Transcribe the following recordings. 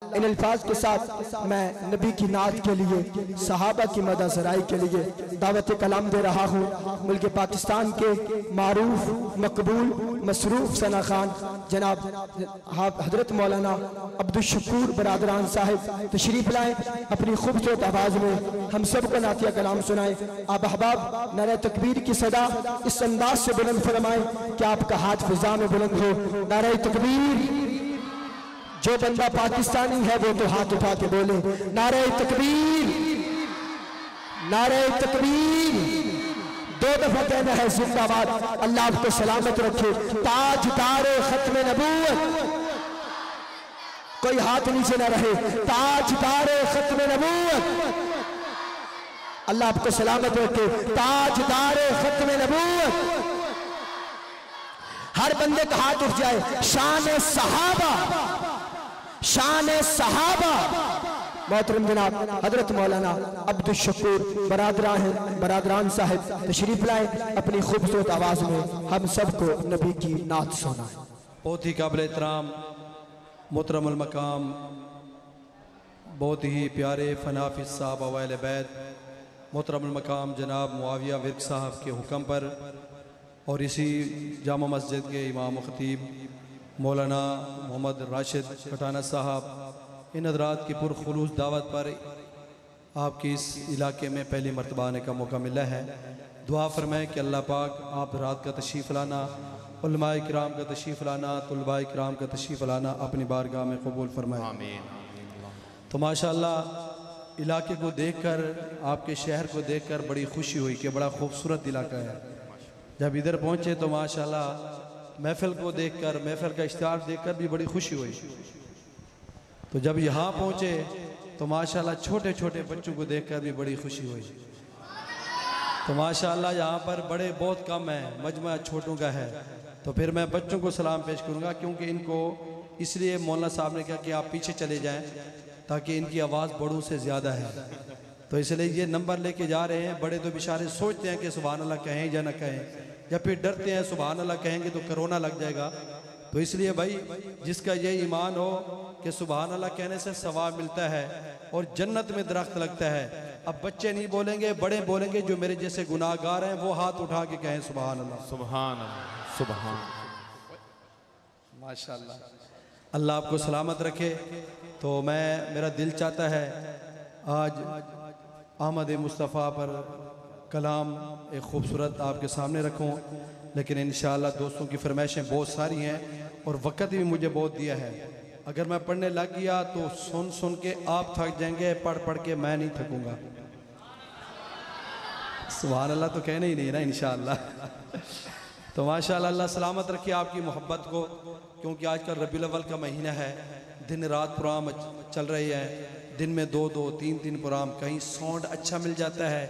इन अल्फाज के साथ मैं नबी की नात के लिए, सहाबा की मदद सराई के लिए दावत कलाम दे रहा हूँ। मुल्क पाकिस्तान के मारूफ मकबूल मसरूफ सना खान जनाब हजरत मौलाना अब्दुल शकूर बरादरान साहिब तशरीफ लाए, अपनी खूबसूरत आवाज़ में हम सबको नातिया कलाम सुनाए। आप अहबाब नारे तकबीर की सदा इस अंदाज से बुलंद फरमाए कि आपका हाथ फिजा में बुलंद हो। नारे तकबीर। जो बंदा पाकिस्तानी है वो तो हाथ उठा के बोले नारे तकबीर, नारे तकबीर। दो दफा कहना है जिंदाबाद। अल्लाह आपको सलामत रखे। ताजदार खत्म नबूवत, कोई हाथ नीचे ना रहे। ताजदार खत्म नबूवत, अल्लाह आपको सलामत रखे। ताजदार खत्म नबूवत, हर बंदे का हाथ उठ जाए। शान सहाबा, शान सहाबा। मोहतरम जनाब हजरत मौलाना अब्दुल शकूर बरादरान साहिब तशरीफ लाए, अपनी खूबसूरत आवाज में हम सबको नबी की नात सुनाए। बहुत ही काबिल एहतराम मोहतरम मकाम, बहुत ही प्यारे फनाफिस साहब अवाइल बैत मोहतरम मकाम जनाब मुआविया विर्क साहब के हुक्म पर और इसी जामा मस्जिद के इमाम खतीब मौलाना मोहम्मद राशिद कटाना साहब, इन हज़रात की पुरखुलूस दावत पर आपकी इस इलाके में पहली मरतबा आने का मौका मिला है। दुआ फरमाएँ कि अल्लाह पाक आप रात का तशरीफ़ लाना, उलमाए किराम का तशरीफ़ लाना, तुलबाए किराम का तशरीफ़ लाना अपनी बारगाह में कबूल फरमाएँ। आमीन। तो माशाअल्लाह इलाके को देखकर, आपके शहर को देखकर बड़ी खुशी हुई कि बड़ा खूबसूरत इलाका है। जब इधर पहुँचे तो माशाअल्लाह महफिल को देखकर, महफिल का इश्तिहार देखकर भी बड़ी खुशी हुई। तो जब यहाँ पहुँचे तो माशाअल्लाह छोटे छोटे बच्चों को देखकर भी बड़ी खुशी हुई। तो माशाअल्लाह यहाँ पर बड़े बहुत कम हैं, मजमा छोटों का है। तो फिर मैं बच्चों को सलाम पेश करूँगा, क्योंकि इनको इसलिए मौलाना साहब ने कहा कि आप पीछे चले जाएँ ताकि इनकी आवाज़ बड़ों से ज़्यादा है। तो इसलिए ये नंबर लेके जा रहे हैं। बड़े तो बेचारे सोचते हैं कि सुभान अल्लाह कहें या ना कहें, या फिर डरते हैं सुभान अल्लाह कहेंगे तो कोरोना लग जाएगा। तो इसलिए भाई जिसका ये ईमान हो कि सुभान अल्लाह कहने से सवाब मिलता है और जन्नत में दरख्त लगता है। अब बच्चे नहीं बोलेंगे, बड़े बोलेंगे। जो मेरे जैसे गुनाहगार हैं वो हाथ उठा के कहें सुभान अल्लाह, सुभान अल्लाह, सुभान। माशाअल्लाह, अल्लाह आपको सलामत रखे। तो मेरा दिल चाहता है आज अहमद मुस्तफ़ा पर कलाम एक खूबसूरत आपके सामने रखूं, लेकिन इंशाअल्लाह दोस्तों की फरमाइशें बहुत सारी हैं और वक़्त भी मुझे बहुत दिया है। अगर मैं पढ़ने लग गया तो सुन सुन के आप थक जाएंगे, पढ़ पढ़ के मैं नहीं थकूंगा। सुभान अल्लाह तो कहना ही नहीं ना इंशाअल्लाह। तो माशाअल्लाह अल्लाह सलामत रखिए आपकी मोहब्बत को, क्योंकि आजकल रबीउल अव्वल का महीना है। दिन रात प्रोग्राम चल रही है, दिन में 2-2 3-3 प्रोग्राम। कहीं साउंड अच्छा मिल जाता है,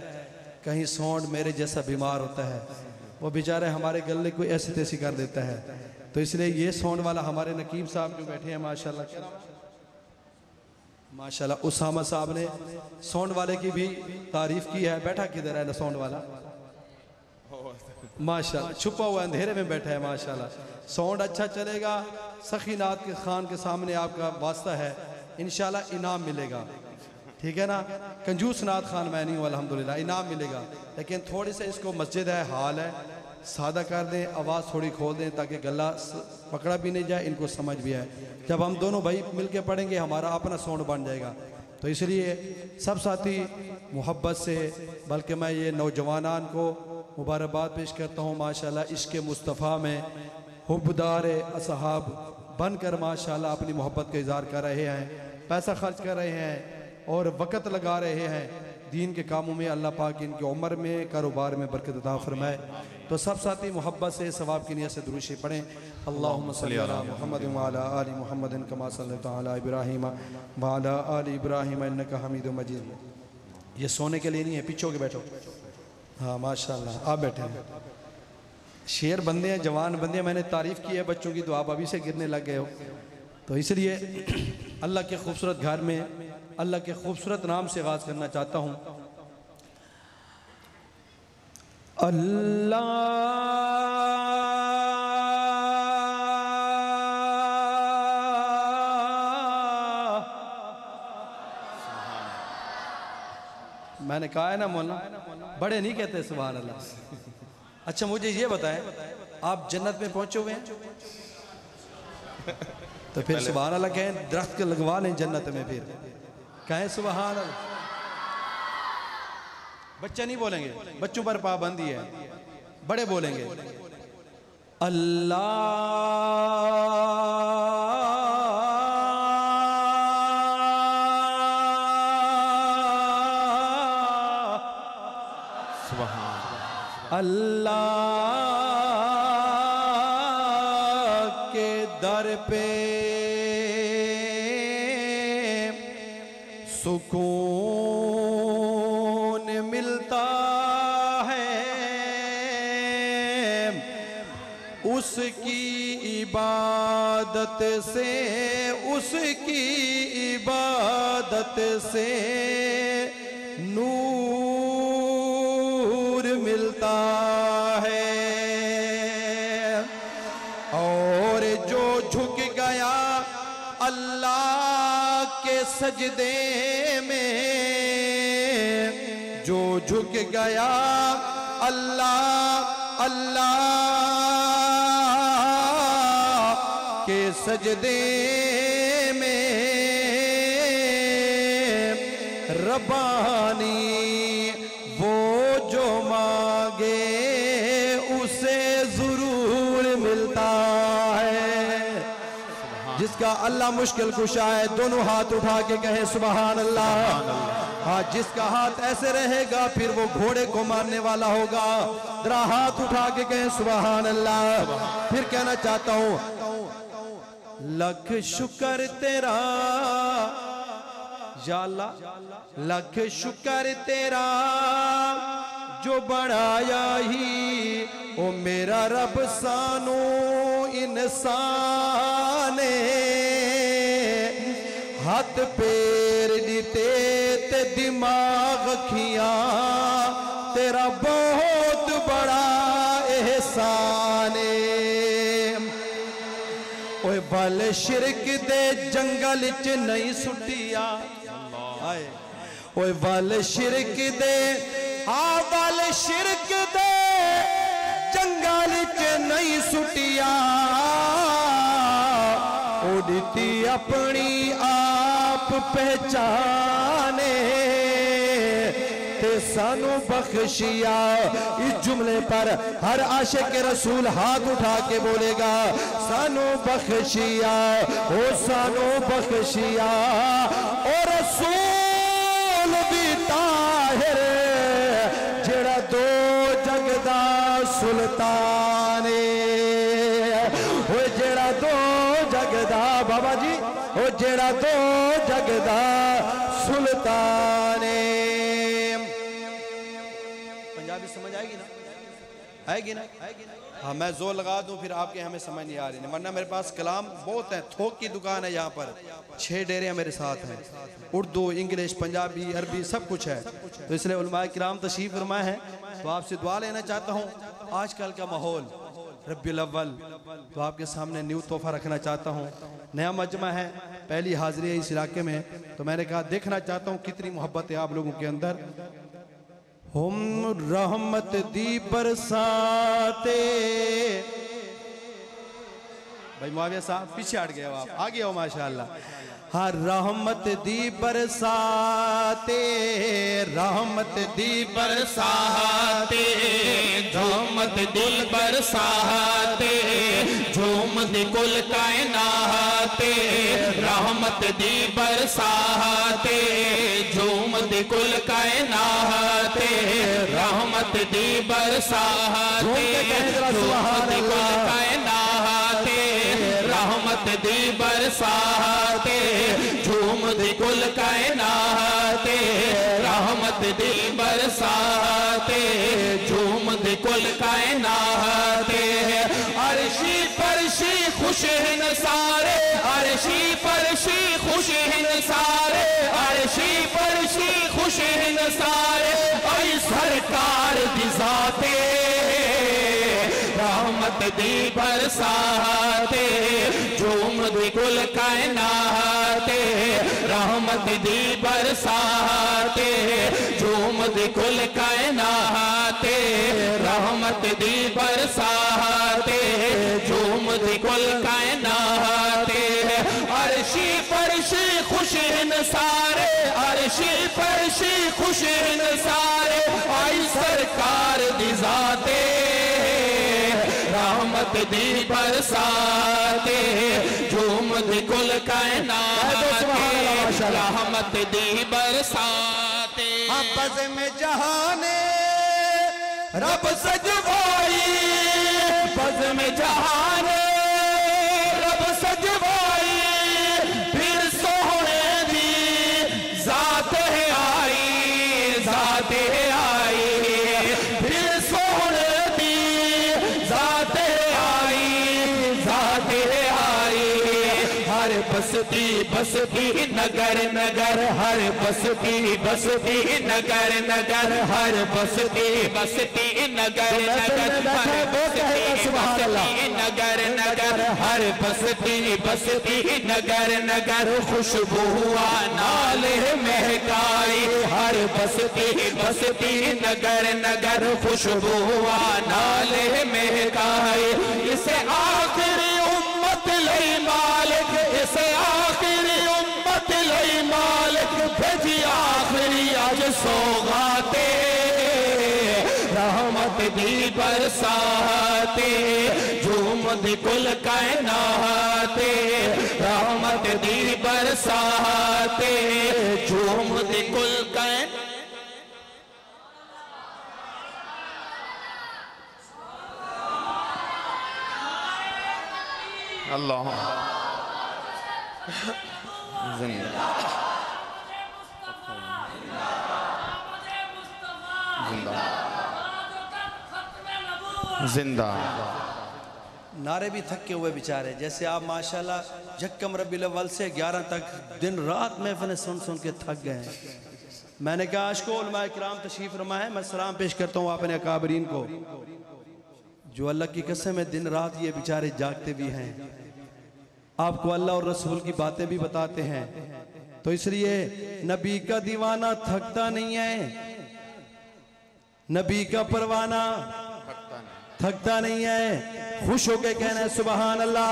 कहीं साउंड मेरे जैसा बीमार होता है, वो बेचारे हमारे गले को ऐसी तैसी कर देता है। तो इसलिए ये साउंड वाला हमारे नकीब साहब जो बैठे हैं माशाल्लाह, माशाल्लाह उसामा साहब ने साउंड वाले की भी तारीफ की है। बैठा किधर है ना साउंड वाला? माशाल्लाह छुपा हुआ अंधेरे में बैठा है। माशाल्लाह साउंड अच्छा चलेगा। सखीनाथ के खान के सामने आपका वास्ता है, इंशाल्लाह इनाम मिलेगा। ठीक है ना? कंजूस नाथ खान मैं नहीं हूँ, अल्हम्दुलिल्लाह इनाम मिलेगा। लेकिन थोड़ी से इसको मस्जिद है, हाल है, सादा कर दें, आवाज़ थोड़ी खोल दें ताकि गला पकड़ा भी नहीं जाए, इनको समझ भी आए। जब हम दोनों भाई मिल के पढ़ेंगे हमारा अपना साउंड बन जाएगा। तो इसलिए सब साथी मोहब्बत से, बल्कि मैं ये नौजवानान को मुबारकबाद पेश करता हूँ। माशाल्लाह इश्क़ मुस्तफ़ा में हुब्बदार असहाब बनकर माशाल्लाह अपनी मोहब्बत का इज़हार कर रहे हैं, पैसा खर्च कर रहे हैं और वक़्त लगा रहे हैं दीन के कामों में। अल्लाह पाक इनकी उम्र में, कारोबार में बरकत अता फरमाए। तो सब साथी मोहब्बत से सवाब की नियत से दुरूद शरीफ पढ़ें। अल्लाहुम्मा सल्ली अला मुहम्मद व अला आलि मुहम्मद कमा सल्लैता अला इब्राहीम व अला आलि इब्राहीम इन्नका हमीदुम मजीद। ये सोने के लिए नहीं है, पीछे होके बैठो। हाँ माशाल्लाह आप बैठे हैं। शेर बंदे हैं, जवान बंदे हैं। मैंने तारीफ़ की है बच्चों की, तो आप अभी से गिरने लग गए हो। तो इसलिए अल्लाह के खूबसूरत घर में अल्लाह के खूबसूरत नाम से आगाज़ करना चाहता हूँ। अल्लाह मैंने कहा है ना मौलाना, बड़े नहीं कहते सुभान अल्लाह। अच्छा मुझे ये बताएं, आप जन्नत में पहुंचे हुए हैं तो फिर सुभान अल्लाह कहें, दरख्त के लगवा लें जन्नत में, फिर कहें सुभान अल्लाह। बच्चे नहीं बोलेंगे, बच्चों पर पाबंदी है, बड़े बोलेंगे अल्लाह अल्लाह के दर पे सुकून मिलता है, उसकी इबादत से, उसकी इबादत से नूर मिलता है। और जो झुक गया अल्लाह के सजदे में, जो झुक गया अल्लाह के सजदे में, रब्बानी वो जो मांगे उसे जरूर मिलता है। जिसका अल्लाह मुश्किल कुशा है, दोनों हाथ उठा के कहें सुभान अल्लाह। हाँ, जिसका हाथ ऐसे रहेगा फिर वो घोड़े को मारने वाला होगा। जरा हाथ उठा के कहें सुभान अल्लाह। फिर कहना चाहता हूं, लख शुक्र तेरा या अल्लाह, लख शुक्र तेरा जो बढ़ाया ही ओ मेरा रब सानू इंसान, हाथ पैर दिते ते दिमाग खिया, तेरा बहुत बड़ा एहसान। ओए बल शिरक दे जंगल च नहीं सुटिया, ओए बल शिरक दे, हाँ बल शिरक दे जंगल च नहीं सुटिया, उड़ती अपनी आप पहचाने ते सानू बख्शिया। इस जुमले पर हर आशिक रसूल हाथ उठा के बोलेगा सानू बख्शिया, ओ सानू बख्शिया। और रसूल भी ताहिर जेड़ा दो जगदा सुल्तान, वो जेड़ा दो जगदा बाबा जी, वो जेड़ा दो जगदा सुल्तान। पंजाबी समझ आएगी ना, आएगी ना? हाँ, मैं जोर लगा दूं फिर आपके हमें समझ नहीं आ रही, वरना मेरे पास कलाम बहुत है। थोक की दुकान है यहाँ पर, 6 डेरे मेरे साथ हैं, उर्दू, इंग्लिश, पंजाबी, अरबी सब कुछ है। तो इसलिए उलमाए किराम तशरीफ फरमाए हैं, तो आपसे दुआ लेना चाहता हूँ। आजकल का माहौल रब्बिल अव्वल, तो आपके सामने न्यू तोहफा रखना चाहता हूँ। नया मजमा है, पहली हाजिरी है इस इलाके में, तो मैंने कहा देखना चाहता हूँ कितनी मोहब्बत है आप लोगों के अंदर। हम रहमत दी बरसाते, भाई मुआविया साहब पीछे हट गए, आप आगे हो माशाअल्लाह। हाँ, रहमत दी बरसाते, रहमत दी बरसाते, रहमत दी बरसाते, झूमद कुल कायनाते, रहमत दी बरसाते, झूमद कुल कायनाते, रहमत दी बरसाते, झूमद कुल कायनाते, रहमत दी बरसाते, झूमद कुल कायनाते, रहमत दी बरसाते, झूमद कुल कायनाते। अर्शी फरशी खुश हैं सारे, अर्शी फरशी खुश हैं सारे, अर्शी फरशी खुश हैं सारे, आई सरकार दी ज़ाते, रहमत दी बरसाते, झूमद कुल कायनाते, रहमत दी बरसाते झूम दी कुल कायनाते रहमत दी बरसाते झूम दी कुल कायनाते अर्शी फर्शी खुश सारे अर्शी फर्शी खुश सारे आई सरकार दी ज़ाते रहमत दी बरसाते झूम दी कुल कायनाते रहमत दी बरसाते बज़ में जहाने रब सजवाई बज़ में जहाने रब सजवाई फिर सोहने दी ज़ात है आई ज़ात है आई फिर सोहने दी ज़ात है आई ज़ात है आई हर बसती बसती नगर नगर हर बसती बसती नगर नगर हर बसती बसती नगर नगर हर बसती बसती नगर नगर हर बसती बसती नगर नगर खुशबू हुआ नाले महकाई हर बसती बसती नगर नगर खुशबू हुआ नाले महकाई इसे आखिरी उम्मत लई मालिक इसे आखिरी उम्मत लई मालिक भेजी आखिरी आज सौगाते रहमत दी बरसाते झूम दी कुल कायनाते रहमत दी बरसाते झूम दी कुल कायनाते अल्लाह जिंदा जिंदा नारे भी थके हुए बेचारे जैसे आप माशाल्लाह यकम रबीउल अव्वल से 11 तक दिन रात महफिलें सुन सुन के थक गए हैं। मैंने कहा आशिको उलमा किराम तशरीफ फरमा है मैं सलाम पेश करता हूँ अपने अकाबरीन को जो अल्लाह की कसम है दिन रात ये बेचारे जागते भी हैं आपको अल्लाह और रसूल की बातें भी बताते हैं तो इसलिए नबी का दीवाना थकता नहीं है नबी का परवाना थकता नहीं है खुश होके कहना है सुबहान अल्लाह।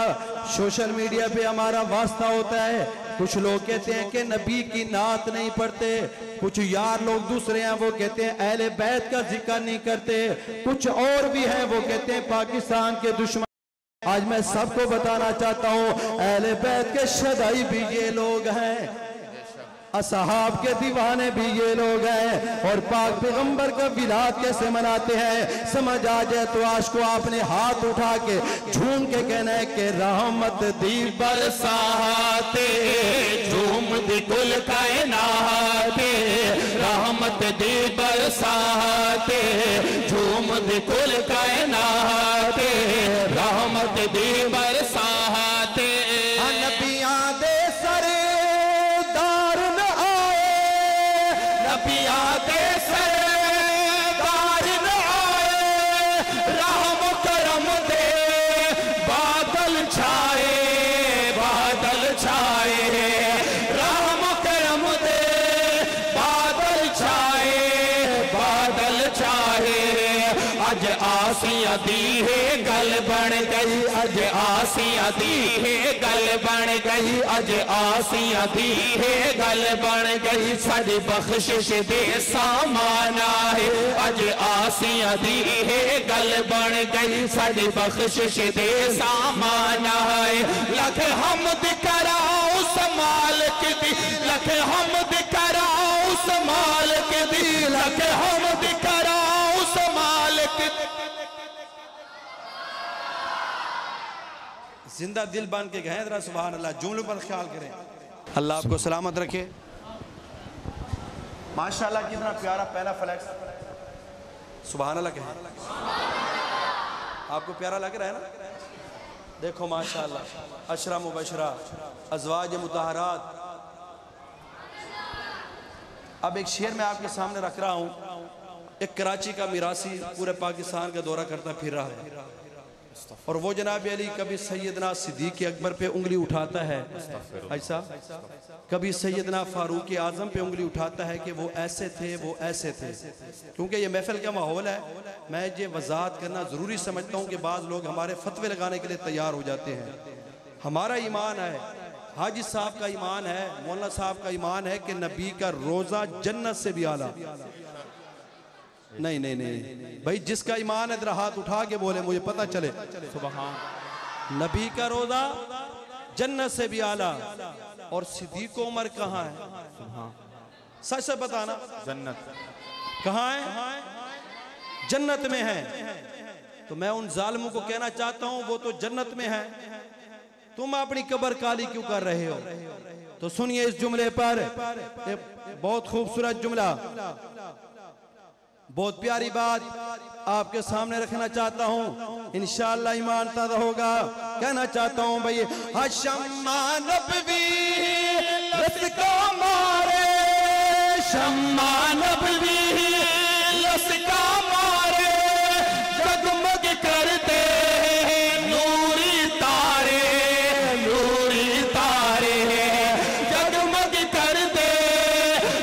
सोशल मीडिया पे हमारा वास्ता होता है कुछ लोग कहते हैं कि नबी की नात नहीं पढ़ते कुछ यार लोग दूसरे हैं वो कहते हैं अहले बैत का जिक्र नहीं करते कुछ और भी हैं वो कहते हैं पाकिस्तान के दुश्मन। आज मैं सबको बताना चाहता हूँ अहले बैत के शदाई भी ये लोग हैं असहाब के दीवाने भी ये लोग हैं और पाक पैगंबर का विलाद कैसे मनाते हैं समझ आ जाए तो आज को आपने हाथ उठा के झूम के कहना है कि रहमत दी बरसाते झूम दी कुल कायनाते रहमत दी बरसाते झूम दी कुल कायनाते रहमत दी बरसाते नबियां दे सरे आसिया दी है गल बन गई अज आसिया दी है गल बन गई अज आसिया दी है गल बन गई साडी बख्शिश दे सामाना है अज आसिया दी है गल बन गई साडी बख्शिश दे सामाना है लख हमद करा उस मालिक दी लख हमद करा उस मालिक दी लख हमद करा उस मालिक जिंदा दिल बन के गए जरा सुभान अल्लाह जुमलों पर ख्याल करें अल्लाह आपको सलामत रखे माशाल्लाह कितना प्यारा पहला फ्लैक्स सुभान अल्लाह कहें आपको प्यारा लग रहा है ना देखो माशाल्लाह अशरा मुबशरा अज़वाज मुतहरात। अब एक शेर मैं आपके सामने रख रहा हूँ एक कराची का मिरासी पूरे पाकिस्तान का दौरा करता फिर रहा है और वो जनाब अली कभी सैयदना सिद्दीक़ अकबर पे उंगली उठाता है ऐसा, कभी सैयदना फारूक आज़म पे उंगली उठाता है कि वो ऐसे थे, वो ऐसे थे। क्योंकि ये महफिल का माहौल है, मैं ये वजाहत करना ज़रूरी समझता हूँ कि बाज़ लोग हमारे फतवे लगाने के लिए तैयार हो जाते हैं। हमारा ईमान है, हाजी साहब का ईमान है, मौलाना साहब का ईमान है कि नबी का रोज़ा जन्नत से भी आला। नहीं नहीं नहीं भाई, जिसका ईमान है हाथ उठा के बोले, मुझे पता चले। सुभान, नबी का रोजा जन्नत से भी आला। और सिद्दीक़ उमर कहाँ है? सच से बताना, जन्नत कहाँ है? जन्नत में है। तो मैं उन जालिमों को कहना चाहता हूं, वो तो जन्नत में है, तुम अपनी कब्र काली क्यों कर रहे हो? तो सुनिए इस जुमले पर, बहुत खूबसूरत जुमला, बहुत प्यारी बात आपके सामने रखना चाहता हूँ, इंशाअल्लाह ईमान ताज़ा होगा। कहना चाहता हूँ भाई, शम्मा नबवी लस्का मारे, शम्मा नबवी लस्का मारे, जगमग करते नूरी तारे, नूरी तारे, जगमग करते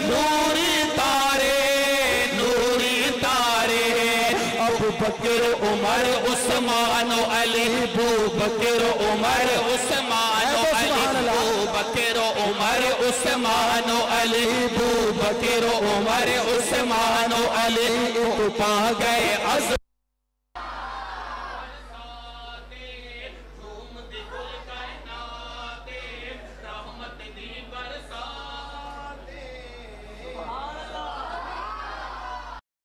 नूरी तारे, नूरी तारे। अबू बकर उमर उस्मान अली, अबू बकर उमर उस्मान अली, अबू बकर उमर उस्मान अली, अबू बकर उमर उस्मान अली, पा गए अज़